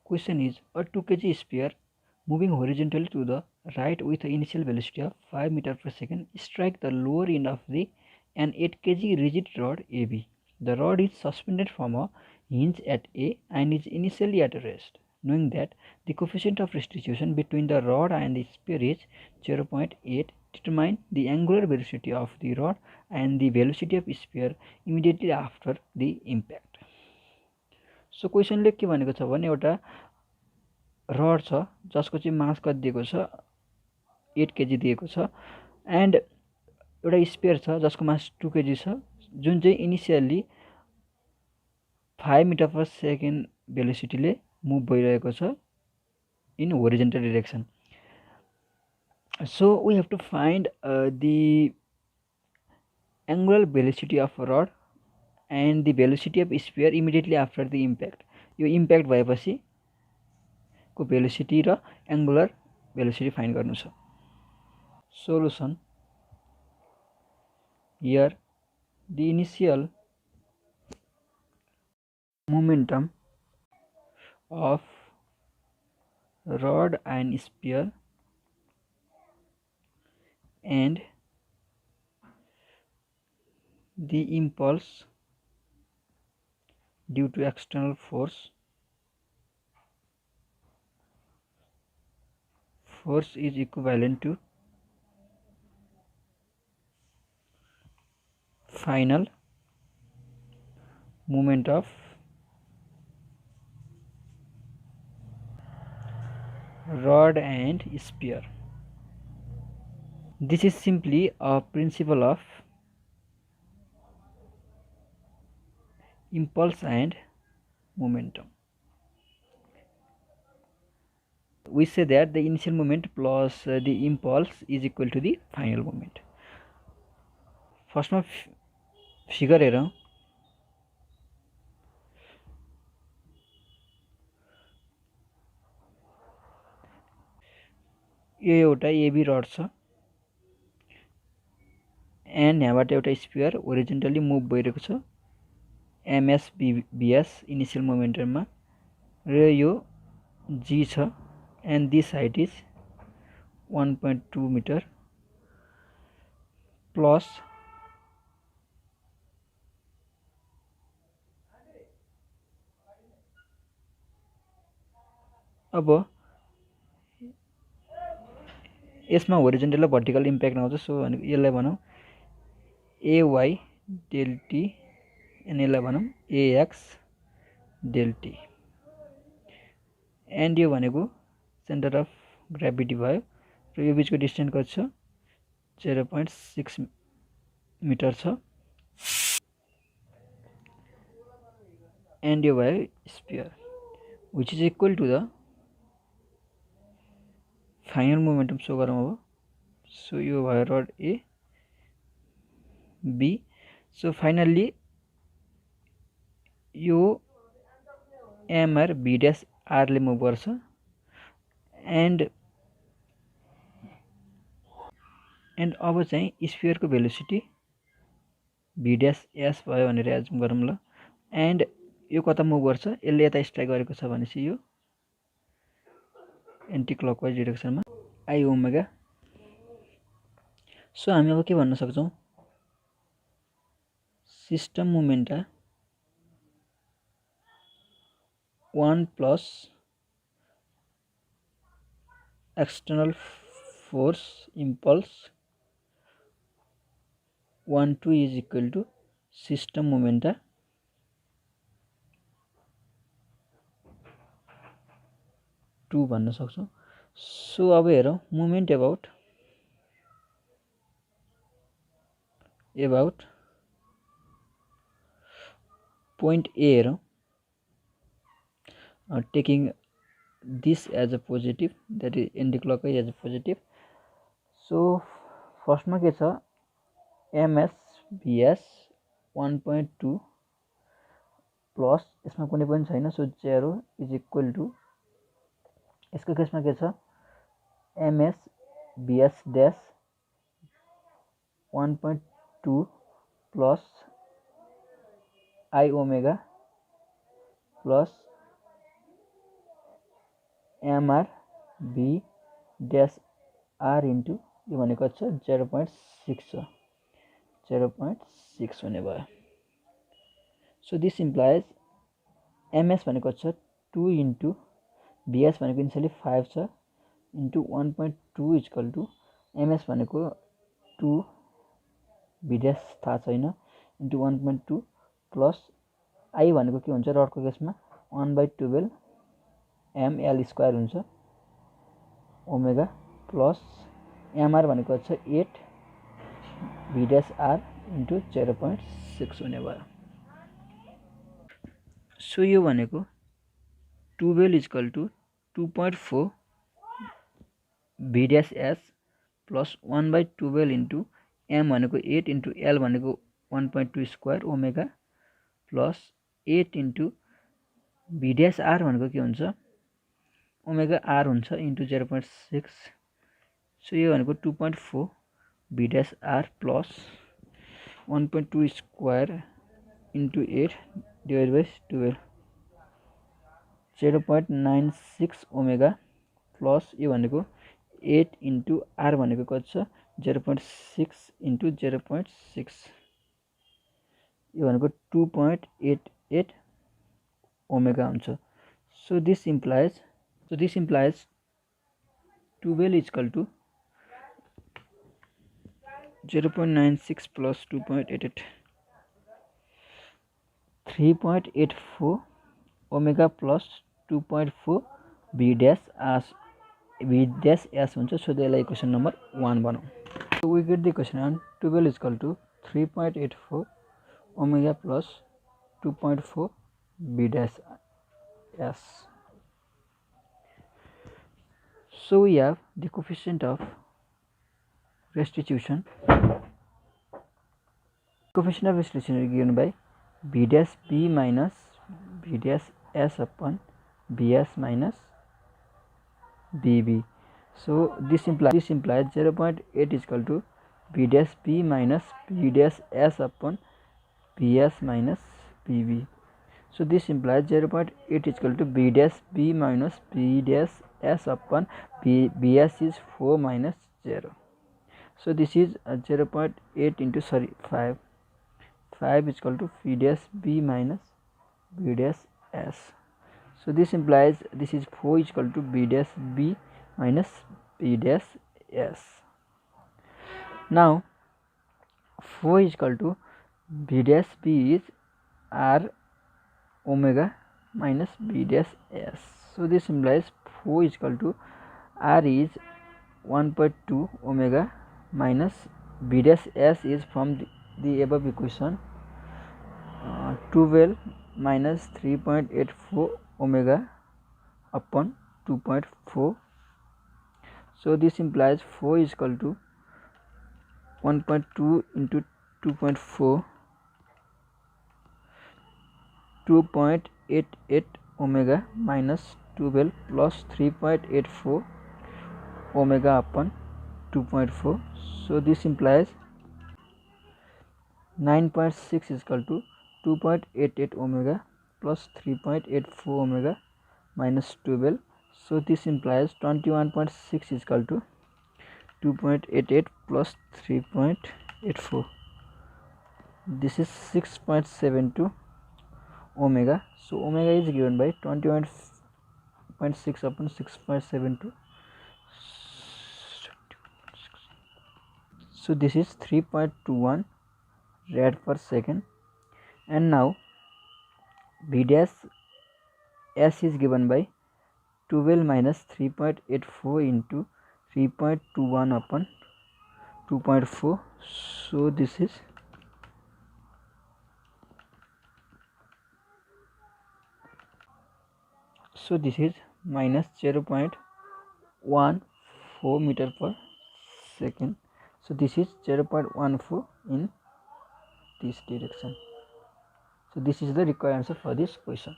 Question is, a 2 kg sphere moving horizontally to the right with an initial velocity of 5 meter per second strike the lower end of an 8 kg rigid rod AB. The rod is suspended from a hinge at A and is initially at rest. Knowing that the coefficient of restitution between the rod and the sphere is 0.8, determine the angular velocity of the rod and the velocity of sphere immediately after the impact. So क्वेसनले के भनेको छ भने एउटा rod छ जसको चाहिँ मास कति दिएको छ 8 केजी दिएको छ एन्ड एउटा स्पेयर छ जसको मास 2 केजी छ जुन चाहिँ इनिसियली 5 मिटर पर सेकेन्ड भेलोसिटीले मुभ भइरहेको छ in horizontal direction. So we have to find the angular velocity of rod and the velocity of sphere immediately after the impact. यो इम्प्याक्ट भएपछि को भेलोसिटी र एंगुलर भेलोसिटी फाइन्ड गर्नु छ. Solution. Here the initial momentum of rod and sphere and the impulse due to external force is equivalent to final moment of rod and sphere. This is simply a principle of impulse and momentum. We say that the initial moment plus the impulse is equal to the final moment. First में figure हेरौं. यो एउटा AB rod छ and यहाँबाट एउटा sphere होरिजोन्टली move भइरहेको छ MS BS initial मोमेन्टममा र यो जी छ and this height is 1.2 meter plus अब यसमा होरिजोन्टल र भर्टिकल इम्प्याक्ट आउँछ. सो भनेको यसलाई भनौं ay del t and यसलाई भनौं ax del t एन्ड यो भनेको सेन्टर अफ ग्राभिटी भयो र यो बीचको डिस्टेन्स कति छ 0.6 मिटर छ एन्ड यो भयो sphere which is equal to the final momentum. So गरौँ अब. सो यो भयो rod A B. So finally यो एमआर बी ड्यास आरले मुभ गर्छ एन्ड अब चाहिँ स्फियरको भेलोसिटी भी ड्यास एस भयो भनेर एज्युम गरौँ ल. एन्ड यो कता मुभ गर्छ यसले यता स्ट्राइक गरेको छ भनेपछि यो एन्टी क्लकवाइज डिरेक्सनमा आई ओमेगा. सो हामी अब के भन्न सक्छौं system momenta 1 plus external force impulse 1 2 is equal to system momenta 2 भन्न सक्छौं. सो अब हेरौं मोमेन्ट अबाउट point A हेरौं. Taking this as a positive, that is anti-clockwise as a positive. So first मा के छ ms vs 1.2 प्लस यसमा कुनै पनि छैन सो 0 इज इक्वल टु यसको केसमा के छ ms vs dash 1.2 plus i omega plus mr b dash r into यो भनेको छ 0.6 छ 0.6 हुने भयो सो दिस इम्प्लाइज ms भनेको छ 2 into bs भनेको इनिशियली 5 छ into 1.2 इक्वल टु ms भनेको 2 b dash थाहा छैन into 1.2 प्लस i भनेको के हुन्छ रडको केसमा 1/12 ml स्क्वायर हुन्छ ओमेगा प्लस mr भनेको छ 8 b dash r into 0.6 हुने भयो सो यो भनेको 12 equal to 2.4 b dash s plus 1/12 into m भनेको 8 into l भनेको 1.2 square omega plus 8 into b dash r भनेको के हुन्छ ओमेगा r हुन्छ into 0.6 सो यो भनेको 2.4 b dash r plus 1.2 square into 8 divided by 12 0.96 omega plus यो भनेको 8 into r भनेको कति छ 0.6 into 0.6 यो भनेको 2.88 ओमेगा हुन्छ so this implies 12 equal to 0.96 plus 2.88 3.84 omega plus 2.4 b dash s हुन्छ सो त्यसलाई इक्वेसन नम्बर 1 बनाऊ so we get the equation on 12 is equal to 3.84 omega plus 2.4 b dash s so we have the coefficient of restitution is given by b dash b minus b dash s upon bs minus bb so this implies 0.8 is equal to b dash b minus b dash s upon bs minus bb so this implies 0.8 is equal to b dash b minus b dash s upon bs is 4 minus 0 so this is 0.8 into 5 is equal to b dash b minus b dash s so this implies this is 4 is equal to b dash b minus b dash s now 4 is equal to b dash b is r omega minus b dash s so this implies 4 is equal to r is 1.2 omega minus b dash s is from the above equation 12 minus 3.84 omega upon 2.4 so this implies 4 is equal to 1.2 into 2.4 2.88 omega minus 12 plus 3.84 omega upon 2.4 so this implies 9.6 is equal to 2.88 omega plus 3.84 omega minus 12 so this implies 21.6 is equal to 2.88 plus 3.84 this is 6.72 omega so omega is given by 21.6 upon 6.72 so this is 3.21 rad per second and now b dash s is given by 12 minus 3.84 into 3.21 upon 2.4 so this is minus 0.14 meter per second so this is 0.14 in this direction so this is the required answer for this question